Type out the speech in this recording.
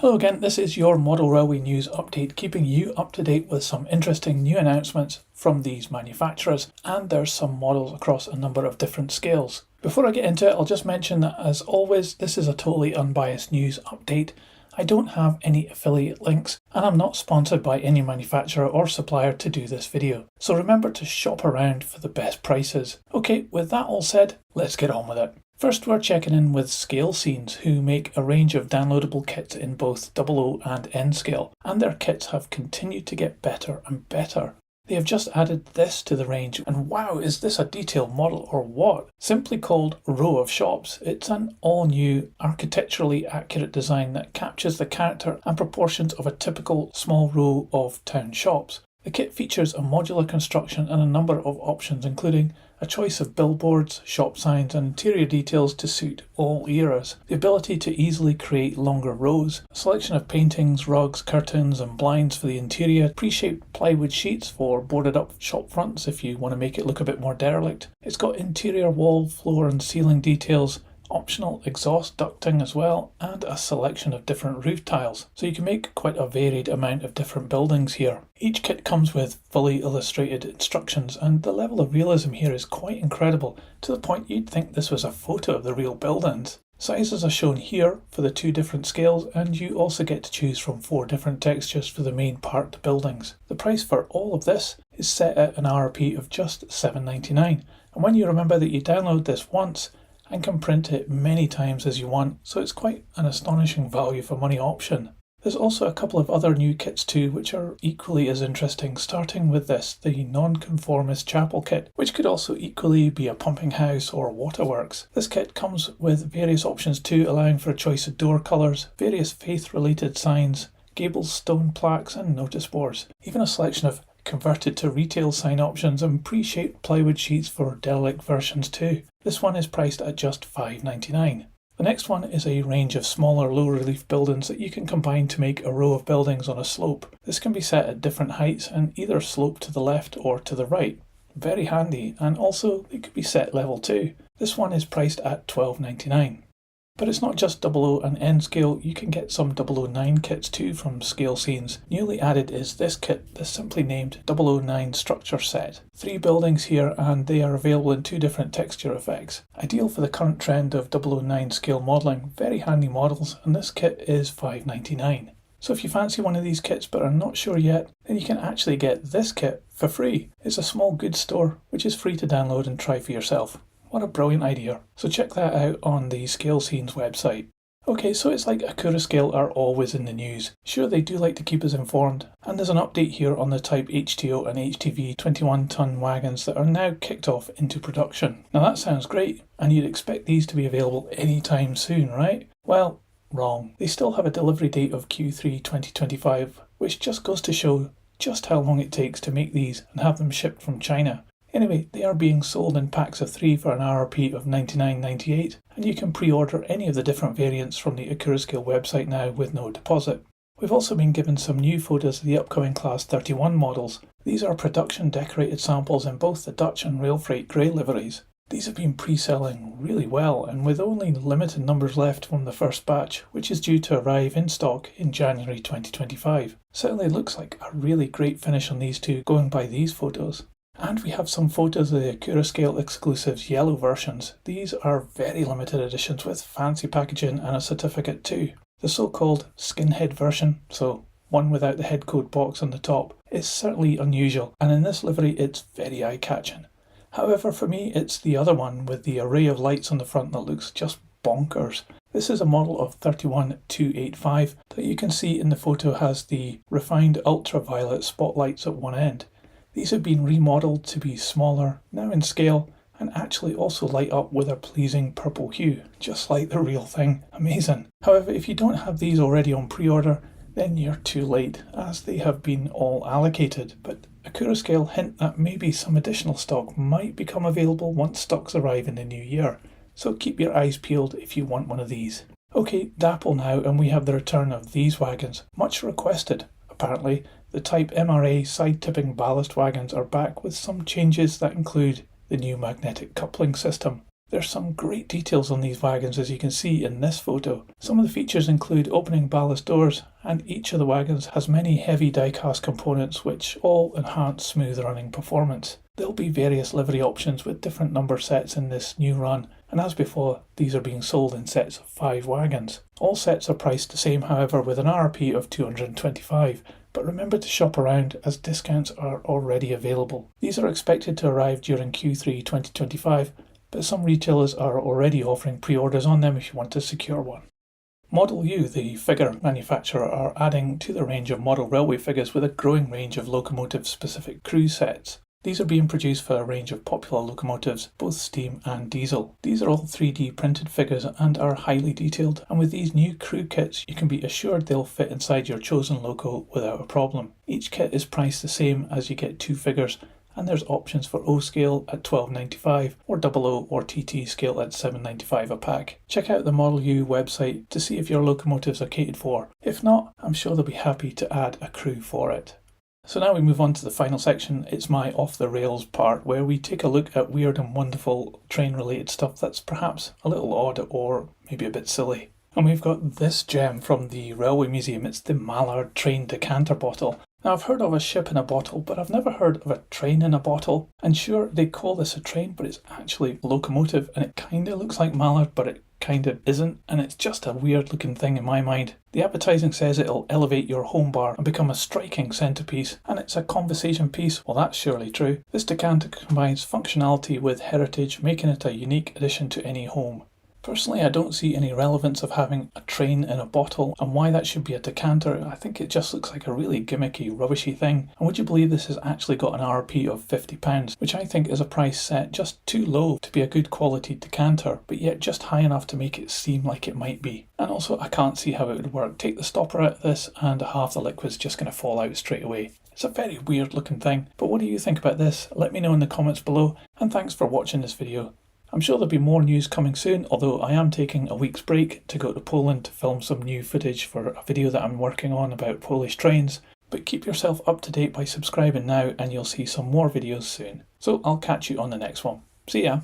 Hello again, this is your Model Railway News update, keeping you up to date with some interesting new announcements from these manufacturers, and there's some models across a number of different scales. Before I get into it, I'll just mention that as always, this is a totally unbiased news update. I don't have any affiliate links, and I'm not sponsored by any manufacturer or supplier to do this video, so remember to shop around for the best prices. Okay, with that all said, let's get on with it. First, we're checking in with Scale Scenes, who make a range of downloadable kits in both 00 and N scale, and their kits have continued to get better and better. They have just added this to the range, and wow, is this a detailed model or what? Simply called Row of Shops, it's an all-new, architecturally accurate design that captures the character and proportions of a typical small row of town shops. The kit features a modular construction and a number of options, including a choice of billboards, shop signs and interior details to suit all eras, the ability to easily create longer rows, a selection of paintings, rugs, curtains and blinds for the interior, pre-shaped plywood sheets for boarded up shop fronts if you want to make it look a bit more derelict. It's got interior wall, floor and ceiling details, optional exhaust ducting as well, and a selection of different roof tiles, so you can make quite a varied amount of different buildings here. Each kit comes with fully illustrated instructions, and the level of realism here is quite incredible, to the point you'd think this was a photo of the real buildings. Sizes are shown here for the two different scales, and you also get to choose from 4 different textures for the main part buildings. The price for all of this is set at an RRP of just $7.99, and when you remember that you download this once and can print it many times as you want, so it's quite an astonishing value for money option. There's also a couple of other new kits too, which are equally as interesting, starting with this, the non-conformist chapel kit, which could also equally be a pumping house or waterworks. This kit comes with various options too, allowing for a choice of door colours, various faith-related signs, gables, stone plaques and notice boards, even a selection of converted to retail sign options and pre-shaped plywood sheets for derelict versions too. This one is priced at just $5.99. The next one is a range of smaller low relief buildings that you can combine to make a row of buildings on a slope. This can be set at different heights and either slope to the left or to the right. Very handy, and also it could be set level too. This one is priced at $12.99. But it's not just 00 and N scale, you can get some 009 kits too from Scale Scenes. Newly added is this kit, the simply named 009 Structure Set. 3 buildings here, and they are available in 2 different texture effects. Ideal for the current trend of 009 scale modelling, very handy models, and this kit is $5.99. So if you fancy one of these kits but are not sure yet, then you can actually get this kit for free. It's a small goods store, which is free to download and try for yourself. What a brilliant idea. So check that out on the Scale Scenes website. Okay, so it's like Accurascale are always in the news. Sure, they do like to keep us informed, and there's an update here on the Type HTO and HTV 21-ton wagons that are now kicked off into production. Now that sounds great, and you'd expect these to be available anytime soon, right? Well, wrong. They still have a delivery date of Q3 2025, which just goes to show just how long it takes to make these and have them shipped from China. Anyway, they are being sold in packs of 3 for an RRP of $99.98, and you can pre-order any of the different variants from the Accurascale website now with no deposit. We've also been given some new photos of the upcoming Class 31 models. These are production decorated samples in both the Dutch and Rail Freight grey liveries. These have been pre-selling really well, and with only limited numbers left from the first batch, which is due to arrive in stock in January 2025. Certainly looks like a really great finish on these two, going by these photos. And we have some photos of the Accurascale exclusives yellow versions. These are very limited editions with fancy packaging and a certificate too. The so-called skinhead version, so one without the head code box on the top, is certainly unusual, and in this livery it's very eye-catching. However, for me it's the other one with the array of lights on the front that looks just bonkers. This is a model of 31285 that you can see in the photo has the refined ultraviolet spotlights at one end. These have been remodeled to be smaller, now in scale, and actually also light up with a pleasing purple hue, just like the real thing. Amazing. However, if you don't have these already on pre-order, then you're too late, as they have been all allocated, but Accurascale hint that maybe some additional stock might become available once stocks arrive in the new year, so keep your eyes peeled if you want one of these. Okay, Dapol now, and we have the return of these wagons, much requested. Apparently, the Type MRA side-tipping ballast wagons are back with some changes that include the new magnetic coupling system. There's some great details on these wagons, as you can see in this photo. Some of the features include opening ballast doors, and each of the wagons has many heavy die-cast components which all enhance smooth running performance. There'll be various livery options with different number sets in this new run, and as before, these are being sold in sets of 5 wagons. All sets are priced the same, however, with an RRP of $225, but remember to shop around as discounts are already available. These are expected to arrive during Q3 2025, but some retailers are already offering pre-orders on them if you want to secure one. Modelu, the figure manufacturer, are adding to the range of model railway figures with a growing range of locomotive-specific crew sets. These are being produced for a range of popular locomotives, both steam and diesel. These are all 3D printed figures and are highly detailed, and with these new crew kits you can be assured they'll fit inside your chosen loco without a problem. Each kit is priced the same as you get 2 figures, and there's options for O scale at $12.95 or OO or TT scale at $7.95 a pack. Check out the Modelu website to see if your locomotives are catered for. If not, I'm sure they'll be happy to add a crew for it. So now we move on to the final section. It's my off the rails part, where we take a look at weird and wonderful train related stuff that's perhaps a little odd or maybe a bit silly. And we've got this gem from the Railway Museum. It's the Mallard train decanter bottle. Now, I've heard of a ship in a bottle, but I've never heard of a train in a bottle. And sure, they call this a train, but it's actually a locomotive, and it kind of looks like Mallard, but it kind of isn't, and it's just a weird looking thing in my mind. The advertising says it'll elevate your home bar and become a striking centerpiece, and it's a conversation piece. Well, that's surely true. This decanter combines functionality with heritage, making it a unique addition to any home. Personally, I don't see any relevance of having a train in a bottle, and why that should be a decanter. I think it just looks like a really gimmicky, rubbishy thing. And would you believe this has actually got an RRP of £50, which I think is a price set just too low to be a good quality decanter, but yet just high enough to make it seem like it might be. And also, I can't see how it would work. Take the stopper out of this and half the liquid's just going to fall out straight away. It's a very weird looking thing, but what do you think about this? Let me know in the comments below, and thanks for watching this video. I'm sure there'll be more news coming soon, although I am taking a week's break to go to Poland to film some new footage for a video that I'm working on about Polish trains. But keep yourself up to date by subscribing now, and you'll see some more videos soon. So I'll catch you on the next one. See ya!